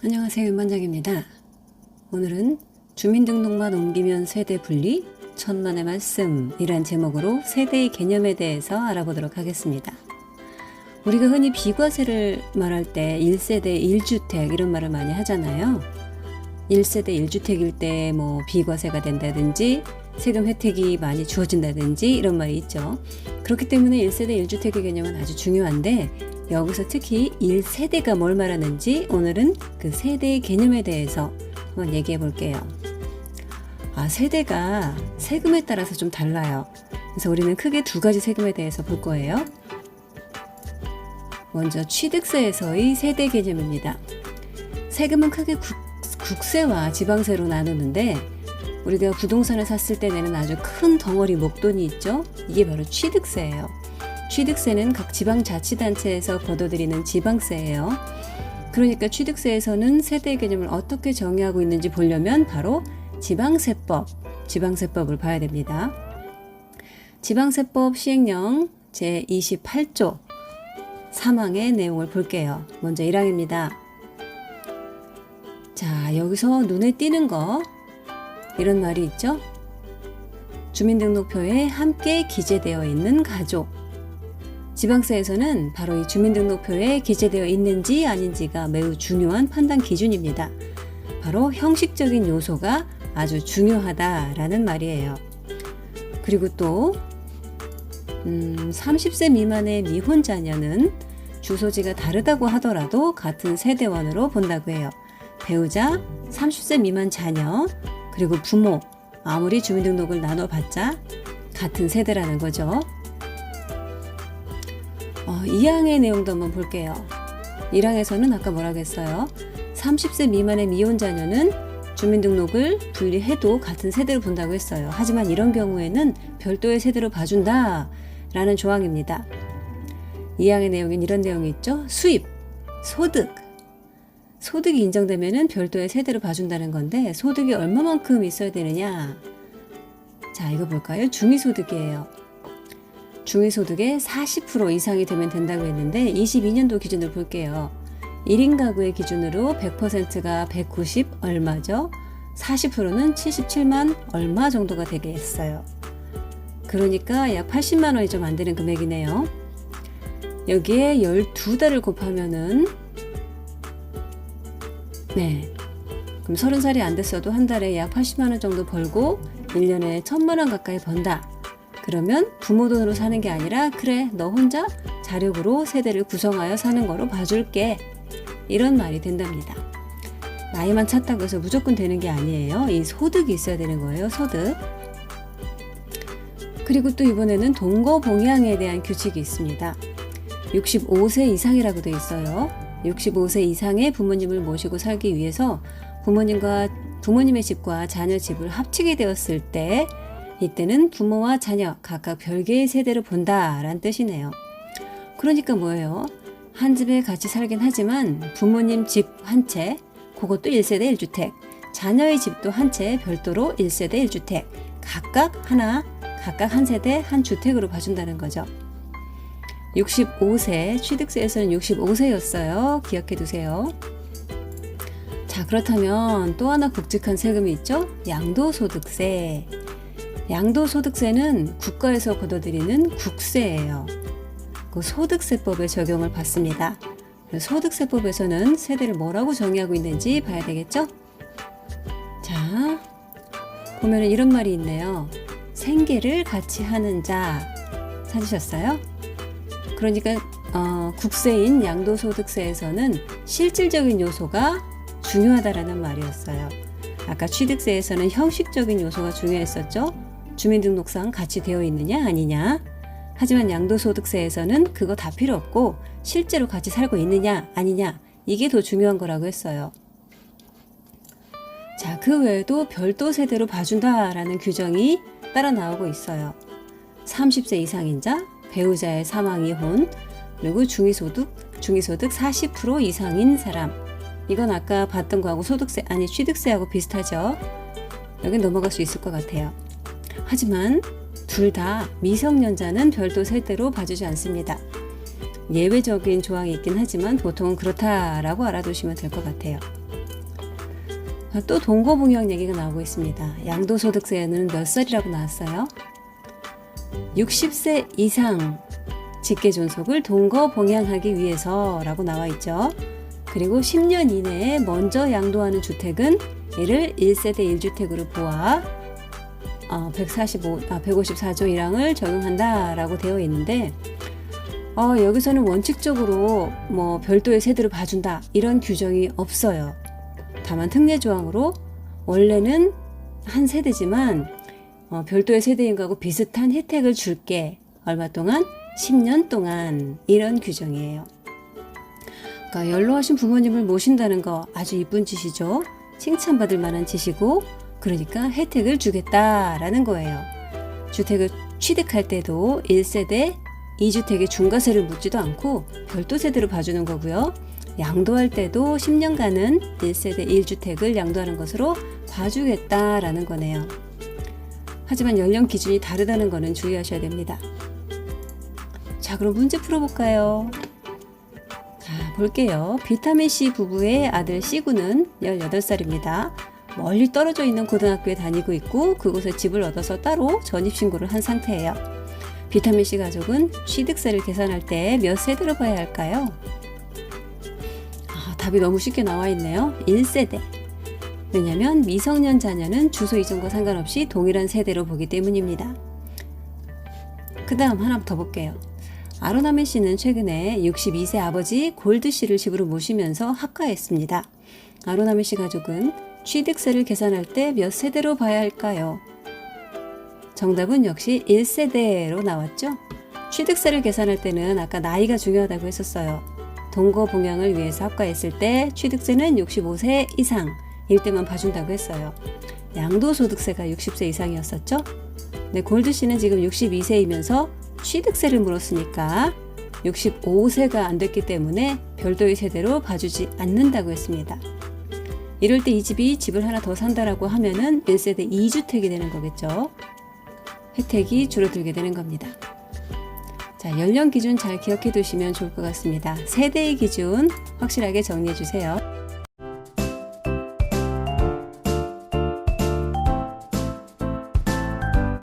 안녕하세요, 윤반장입니다. 오늘은 주민등록만 옮기면 세대 분리, 천만의 말씀 이란 제목으로 세대의 개념에 대해서 알아보도록 하겠습니다. 우리가 흔히 비과세를 말할 때 1세대 1주택 이런 말을 많이 하잖아요. 1세대 1주택일 때 비과세가 된다든지 세금 혜택이 많이 주어진다든지 이런 말이 있죠. 그렇기 때문에 1세대 1주택의 개념은 아주 중요한데 여기서 특히 1세대가 뭘 말하는지 오늘은 그 세대의 개념에 대해서 한번 얘기해 볼게요. 세대가 세금에 따라서 좀 달라요. 그래서 우리는 크게 두 가지 세금에 대해서 볼 거예요. 먼저 취득세에서의 세대 개념입니다. 세금은 크게 국세와 지방세로 나누는데 우리가 부동산을 샀을 때 내는 아주 큰 덩어리 목돈이 있죠. 이게 바로 취득세예요. 취득세는 각 지방자치단체에서 걷어들이는 지방세예요. 그러니까 취득세에서는 세대의 개념을 어떻게 정의하고 있는지 보려면 바로 지방세법을 봐야 됩니다. 지방세법 시행령 제28조 3항의 내용을 볼게요. 먼저 1항입니다. 자, 여기서 눈에 띄는 거 이런 말이 있죠. 주민등록표에 함께 기재되어 있는 가족. 지방세에서는 바로 이 주민등록표에 기재되어 있는지 아닌지가 매우 중요한 판단 기준입니다. 바로 형식적인 요소가 아주 중요하다라는 말이에요. 그리고 또 30세 미만의 미혼 자녀는 주소지가 다르다고 하더라도 같은 세대원으로 본다고 해요. 배우자, 30세 미만 자녀, 그리고 부모, 아무리 주민등록을 나눠봤자 같은 세대라는 거죠. 2항의 내용도 한번 볼게요. 1항에서는 아까 뭐라고 했어요? 30세 미만의 미혼 자녀는 주민등록을 분리해도 같은 세대로 본다고 했어요. 하지만 이런 경우에는 별도의 세대로 봐준다 라는 조항입니다. 2항의 내용엔 이런 내용이 있죠. 수입, 소득이 인정되면은 별도의 세대로 봐준다는 건데 소득이 얼마만큼 있어야 되느냐? 자, 이거 볼까요? 중위소득이에요. 중위소득의 40% 이상이 되면 된다고 했는데 22년도 기준으로 볼게요. 1인 가구의 기준으로 100%가 190 얼마죠? 40%는 77만 얼마 정도가 되겠어요. 그러니까 약 80만 원이 좀 안 되는 금액이네요. 여기에 12달을 곱하면은 그럼 30살이 안 됐어도 한 달에 약 80만 원 정도 벌고 1년에 1000만 원 가까이 번다. 그러면 부모 돈으로 사는 게 아니라 그래 너 혼자 자력으로 세대를 구성하여 사는 거로 봐줄게. 이런 말이 된답니다. 나이만 찼다고 해서 무조건 되는 게 아니에요. 이 소득이 있어야 되는 거예요. 소득. 그리고 또 이번에는 동거봉양에 대한 규칙이 있습니다. 65세 이상이라고 돼 있어요. 65세 이상의 부모님을 모시고 살기 위해서 부모님의 집과 자녀 집을 합치게 되었을 때 이때는 부모와 자녀 각각 별개의 세대로 본다라는 뜻이네요. 그러니까 뭐예요? 한 집에 같이 살긴 하지만 부모님 집 한 채, 그것도 1세대 1주택, 자녀의 집도 한 채 별도로 1세대 1주택, 각각 한 세대 한 주택으로 봐준다는 거죠. 65세, 취득세에서는 65세였어요. 기억해 두세요. 자, 그렇다면 또 하나 굵직한 세금이 있죠? 양도소득세. 양도소득세는 국가에서 걷어들이는 국세예요. 그 소득세법에 적용을 받습니다. 소득세법에서는 세대를 뭐라고 정의하고 있는지 봐야 되겠죠? 자, 보면은 이런 말이 있네요. 생계를 같이 하는 자. 찾으셨어요? 그러니까 국세인 양도소득세에서는 실질적인 요소가 중요하다라는 말이었어요. 아까 취득세에서는 형식적인 요소가 중요했었죠. 주민등록상 같이 되어 있느냐 아니냐. 하지만 양도소득세에서는 그거 다 필요 없고 실제로 같이 살고 있느냐 아니냐 이게 더 중요한 거라고 했어요. 자, 그 외에도 별도 세대로 봐준다라는 규정이 따라 나오고 있어요. 30세 이상인 자, 배우자의 사망 이혼, 그리고 중위소득 40% 이상인 사람. 이건 아까 봤던 거하고 취득세하고 비슷하죠. 여긴 넘어갈 수 있을 것 같아요. 하지만 둘 다 미성년자는 별도 세대로 봐주지 않습니다. 예외적인 조항이 있긴 하지만 보통은 그렇다라고 알아두시면 될 것 같아요. 또 동거봉양 얘기가 나오고 있습니다. 양도소득세는 몇 살이라고 나왔어요? 60세 이상 직계존속을 동거봉양하기 위해서라고 나와 있죠. 그리고 10년 이내에 먼저 양도하는 주택은 이를 1세대 1주택으로 보아 154조 1항을 적용한다라고 되어 있는데 여기서는 원칙적으로 뭐 별도의 세대로 봐준다 이런 규정이 없어요. 다만 특례조항으로 원래는 한 세대지만 별도의 세대인 거하고 비슷한 혜택을 줄게. 얼마 동안? 10년 동안 이런 규정이에요. 그러니까 연로하신 부모님을 모신다는 거 아주 이쁜 짓이죠. 칭찬받을 만한 짓이고 그러니까 혜택을 주겠다라는 거예요. 주택을 취득할 때도 1세대 2주택의 중과세를 묻지도 않고 별도 세대로 봐주는 거고요. 양도할 때도 10년간은 1세대 1주택을 양도하는 것으로 봐주겠다라는 거네요. 하지만 연령 기준이 다르다는 거는 주의하셔야 됩니다. 자, 그럼 문제 풀어볼까요? 자, 볼게요. 비타민C 부부의 아들 C군은 18살입니다. 멀리 떨어져 있는 고등학교에 다니고 있고 그곳에 집을 얻어서 따로 전입신고를 한 상태예요. 비타민C 가족은 취득세를 계산할 때 몇 세대로 봐야 할까요? 답이 너무 쉽게 나와 있네요. 1세대. 왜냐하면 미성년 자녀는 주소 이전과 상관없이 동일한 세대로 보기 때문입니다. 그 다음 하나 더 볼게요. 아로나메 씨는 최근에 62세 아버지 골드 씨를 집으로 모시면서 합가했습니다. 아로나메 씨 가족은 취득세를 계산할 때 몇 세대로 봐야 할까요? 정답은 역시 1세대로 나왔죠? 취득세를 계산할 때는 아까 나이가 중요하다고 했었어요. 동거봉양을 위해서 합가했을 때 취득세는 65세 이상 일 때만 봐준다고 했어요. 양도소득세가 60세 이상이었었죠? 네, 골드씨는 지금 62세이면서 취득세를 물었으니까 65세가 안 됐기 때문에 별도의 세대로 봐주지 않는다고 했습니다. 이럴 때 이 집이 집을 하나 더 산다라고 하면은 1세대 2주택이 되는 거겠죠. 혜택이 줄어들게 되는 겁니다. 자, 연령 기준 잘 기억해 두시면 좋을 것 같습니다. 세대의 기준 확실하게 정리해 주세요.